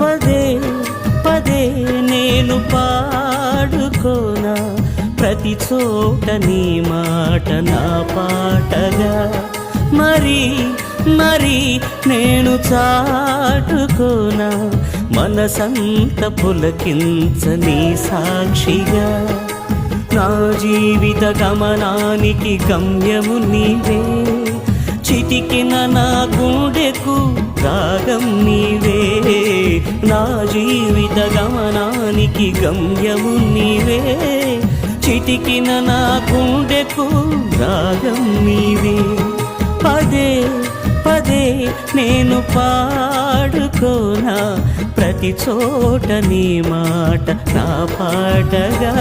పదే పదే నేను పాడుకోనా ప్రతి చోట నీ మాట నా పాటగా మరి మరి నేను చాటుకోనా మనసంత పులకించని సాక్షిగా నా జీవిత గమనానికి గమ్యము నీవే చిటికిన నా గుండెకు రాగం నీవే నా జీవిత గమనానికి గమ్యము నీవే చిటికిన నా గుండెకు రాగం నీవే పదే పదే నేను పాడుకోనా ప్రతి చోట నీ మాట నా పాటగా